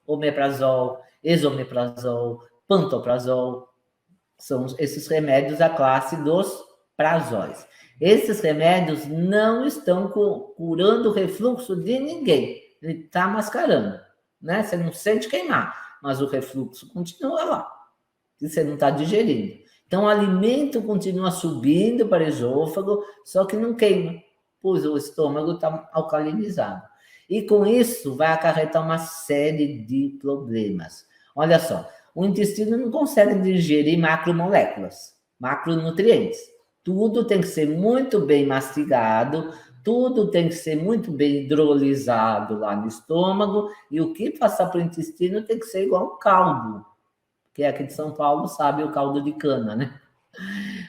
omeprazol, esomeprazol, pantoprazol, são esses remédios da classe dos prazóis. Esses remédios não estão curando o refluxo de ninguém, ele está mascarando, né? Você não sente queimar, mas o refluxo continua lá, e você não está digerindo. Então, o alimento continua subindo para o esôfago, só que não queima, pois o estômago está alcalinizado. E com isso, vai acarretar uma série de problemas. Olha só, o intestino não consegue digerir macromoléculas, macronutrientes. Tudo tem que ser muito bem mastigado, tudo tem que ser muito bem hidrolisado lá no estômago, e o que passar para o intestino tem que ser igual um caldo, que é aqui de São Paulo, sabe, o caldo de cana, né?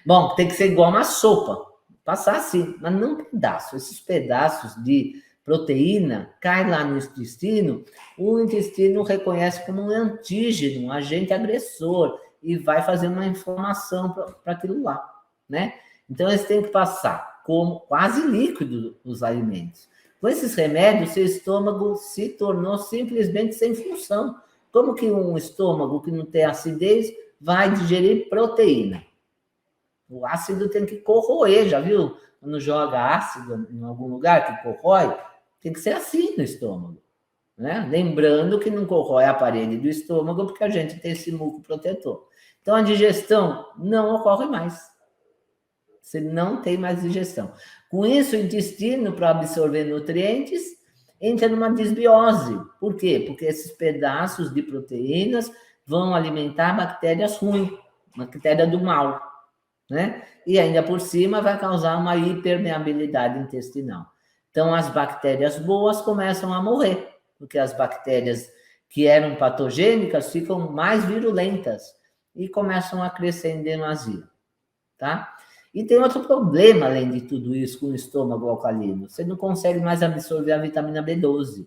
Bom, tem que ser igual uma sopa, passar assim, mas não pedaço. Esses pedaços de proteína caem lá no intestino, o intestino reconhece como um antígeno, um agente agressor, e vai fazer uma inflamação para aquilo lá, né? Então, eles têm que passar como quase líquido os alimentos. Com esses remédios, seu estômago se tornou simplesmente sem função. Como que um estômago que não tem acidez vai digerir proteína? O ácido tem que corroer, já viu? Quando joga ácido em algum lugar que corrói, tem que ser assim no estômago, né? Lembrando que não corrói a parede do estômago porque a gente tem esse muco protetor. Então, a digestão não ocorre mais. Você não tem mais digestão. Com isso, o intestino, para absorver nutrientes, entra numa desbiose. Por quê? Porque esses pedaços de proteínas vão alimentar bactérias ruins, bactéria do mal, né? E ainda por cima vai causar uma hipermeabilidade intestinal. Então, as bactérias boas começam a morrer, porque as bactérias que eram patogênicas ficam mais virulentas e começam a crescer em demasia, tá? E tem outro problema, além de tudo isso, com o estômago alcalino. Você não consegue mais absorver a vitamina B12.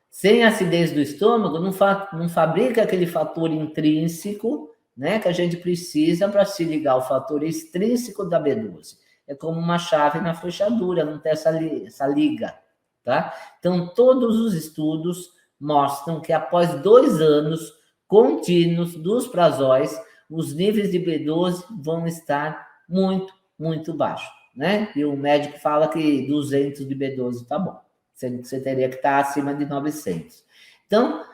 Sem acidez do estômago, não fabrica aquele fator intrínseco, né, que a gente precisa para se ligar ao fator extrínseco da B12. É como uma chave na fechadura, não tem essa liga, tá? Então, todos os estudos mostram que após 2 anos contínuos dos prazóis, os níveis de B12 vão estar muito, muito baixos, né? E o médico fala que 200 de B12 tá bom. Você teria que estar acima de 900. Então,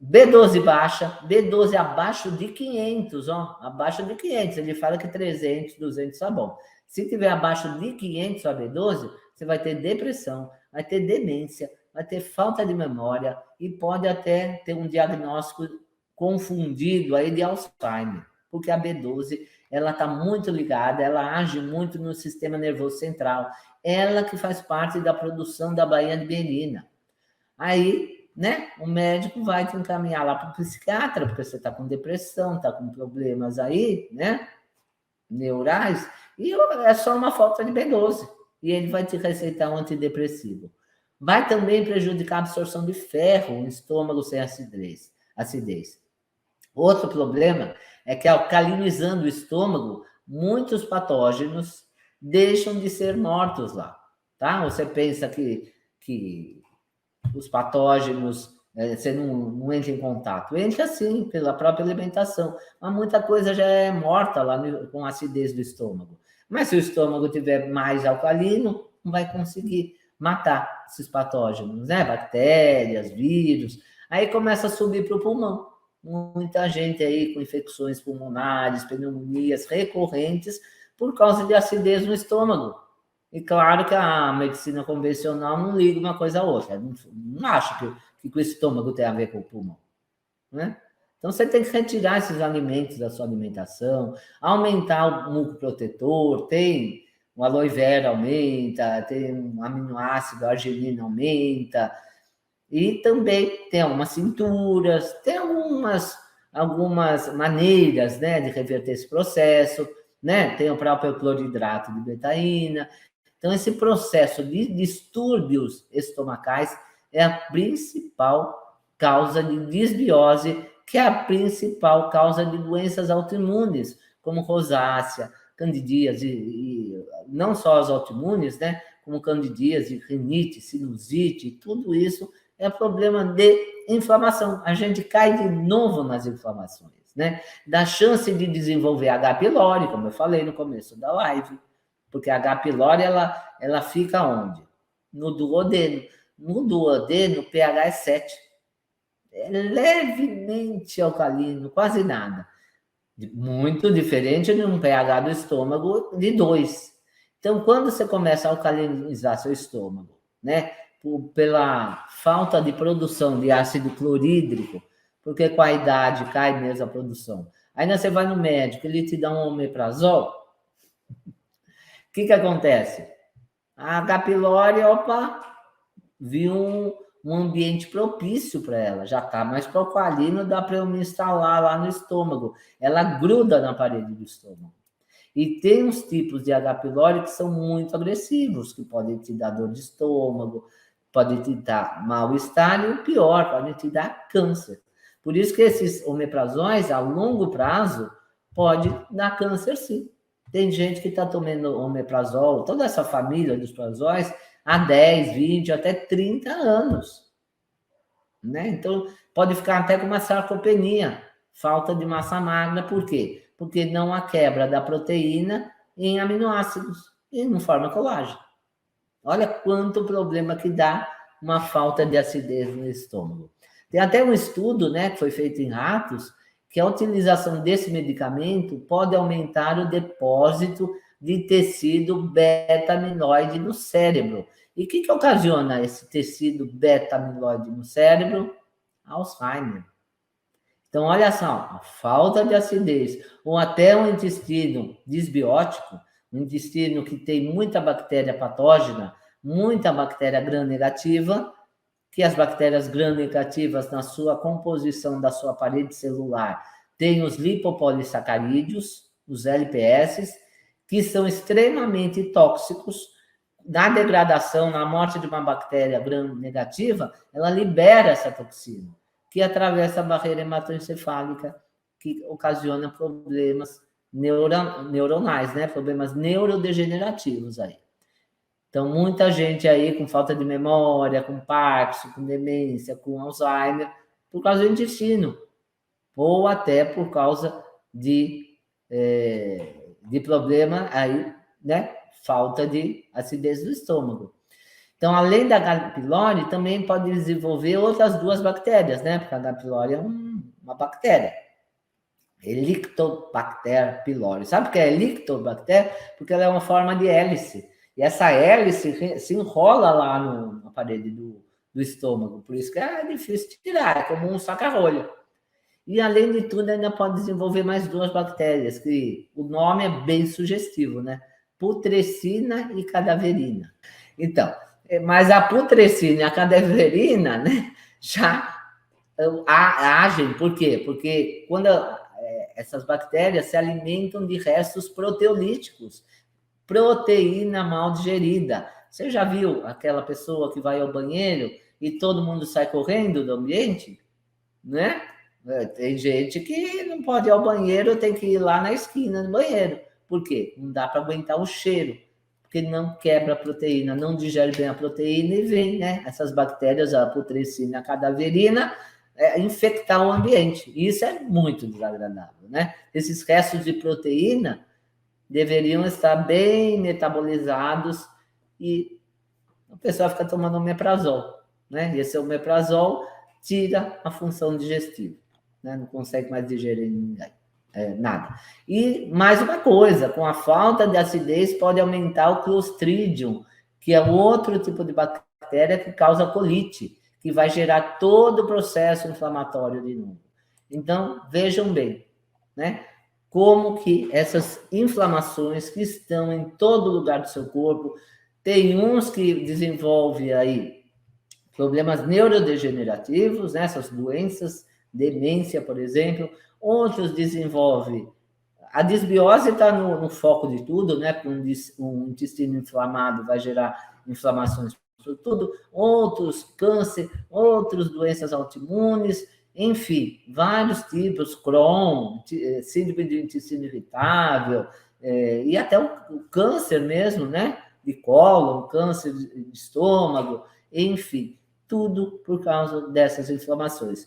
B12 baixa, B12 abaixo de 500, ó, abaixo de 500. Ele fala que 300, 200 tá bom. Se tiver abaixo de 500 a B12, você vai ter depressão, vai ter demência, vai ter falta de memória e pode até ter um diagnóstico confundido aí de Alzheimer, porque a B12 ela está muito ligada, ela age muito no sistema nervoso central, ela que faz parte da produção da baía de Berina. Aí, né, o médico vai te encaminhar lá para o psiquiatra, porque você está com depressão, está com problemas aí, né, neurais, e é só uma falta de B12, e ele vai te receitar um antidepressivo. Vai também prejudicar a absorção de ferro, um estômago sem acidez. Outro problema é que, alcalinizando o estômago, muitos patógenos deixam de ser mortos lá, tá? Você pensa que os patógenos, você não entra em contato. Entra sim, pela própria alimentação, mas muita coisa já é morta lá com a acidez do estômago. Mas se o estômago tiver mais alcalino, não vai conseguir matar esses patógenos, né? Bactérias, vírus. Aí começa a subir para o pulmão. Muita gente aí com infecções pulmonares, pneumonias recorrentes por causa de acidez no estômago. E claro que a medicina convencional não liga uma coisa a outra. Não acha que o estômago tem a ver com o pulmão, né? Então, você tem que retirar esses alimentos da sua alimentação, aumentar o muco protetor, tem o aloe vera aumenta, tem um aminoácido, a arginina aumenta, e também tem algumas cinturas, tem algumas maneiras, né, de reverter esse processo, né? Tem o próprio cloridrato de betaína. Então, esse processo de distúrbios estomacais é a principal causa de desbiose, que é a principal causa de doenças autoimunes, como rosácea, candidíase, e não só as autoimunes, né? Como candidíase, rinite, sinusite, tudo isso é problema de inflamação. A gente cai de novo nas inflamações, né? Dá chance de desenvolver H. pylori, como eu falei no começo da live, porque a H. pylori, ela fica onde? No duodeno. No duodeno, o pH é 7. É levemente alcalino, quase nada. Muito diferente de um pH do estômago de 2. Então, quando você começa a alcalinizar seu estômago, né, pela falta de produção de ácido clorídrico, porque com a idade cai mesmo a produção. Aí você vai no médico, ele te dá um omeprazol. O que acontece? A H. pylori, opa, viu um ambiente propício para ela, já está mais alcalino, dá para eu me instalar lá no estômago. Ela gruda na parede do estômago. E tem uns tipos de H. pylori que são muito agressivos, que podem te dar dor de estômago, podem te dar mal-estar e o pior, podem te dar câncer. Por isso que esses omeprazóis, a longo prazo, pode dar câncer sim. Tem gente que está tomando omeprazol, toda essa família dos prazóis, há 10, 20, até 30 anos. Né? Então, pode ficar até com uma sarcopenia, falta de massa magra. Por quê? Porque não há quebra da proteína em aminoácidos e não forma colágeno. Olha quanto problema que dá uma falta de acidez no estômago. Tem até um estudo, né, que foi feito em ratos, que a utilização desse medicamento pode aumentar o depósito de tecido beta-amiloide no cérebro. E o que ocasiona esse tecido beta-amiloide no cérebro? Alzheimer. Então, olha só, a falta de acidez, ou até um intestino disbiótico, um intestino que tem muita bactéria patógena, muita bactéria gram-negativa, que as bactérias gram-negativas, na sua composição da sua parede celular, têm os lipopolissacarídeos, os LPS, que são extremamente tóxicos. Na degradação, na morte de uma bactéria gram-negativa, ela libera essa toxina, que atravessa a barreira hematoencefálica, que ocasiona problemas neuronais, né? Problemas neurodegenerativos aí. Então, muita gente aí com falta de memória, com Parkinson, com demência, com Alzheimer, por causa do intestino, ou até por causa de problema aí, né? Falta de acidez do estômago. Então, além da H. pylori, também pode desenvolver outras duas bactérias, né? Porque a H. pylori é uma bactéria. Helicobacter pylori. Sabe o que é Helicobacter? Porque ela é uma forma de hélice. E essa hélice se enrola lá na parede do estômago. Por isso que é difícil de tirar, é como um saca-rolha. E, além de tudo, ainda pode desenvolver mais duas bactérias, que o nome é bem sugestivo, né? Putrescina e cadaverina. Então, mas a putrescina e a cadaverina, né, já agem. Por quê? Porque quando essas bactérias se alimentam de restos proteolíticos, proteína mal digerida. Você já viu aquela pessoa que vai ao banheiro e todo mundo sai correndo do ambiente? Né? Tem gente que não pode ir ao banheiro, tem que ir lá na esquina do banheiro. Por quê? Não dá para aguentar o cheiro, porque não quebra a proteína, não digere bem a proteína e vem, né? Essas bactérias, a putrescina, a cadaverina, infectar o ambiente. Isso é muito desagradável, né? Esses restos de proteína deveriam estar bem metabolizados e a pessoa fica tomando omeprazol, né? E esse omeprazol tira a função digestiva, né? Não consegue mais digerir nada. E mais uma coisa, com a falta de acidez pode aumentar o Clostridium, que é outro tipo de bactéria que causa colite, que vai gerar todo o processo inflamatório de novo. Então, vejam bem, né? Como que essas inflamações que estão em todo lugar do seu corpo, tem uns que desenvolvem aí problemas neurodegenerativos, né? Essas doenças, demência, por exemplo, outros desenvolvem. A disbiose está no foco de tudo, né? Um intestino inflamado vai gerar inflamações por tudo, outros câncer, outras doenças autoimunes, enfim, vários tipos, Crohn, síndrome de intestino irritável, e até o câncer mesmo, né? De cólon, câncer de estômago, enfim. tudo por causa dessas inflamações.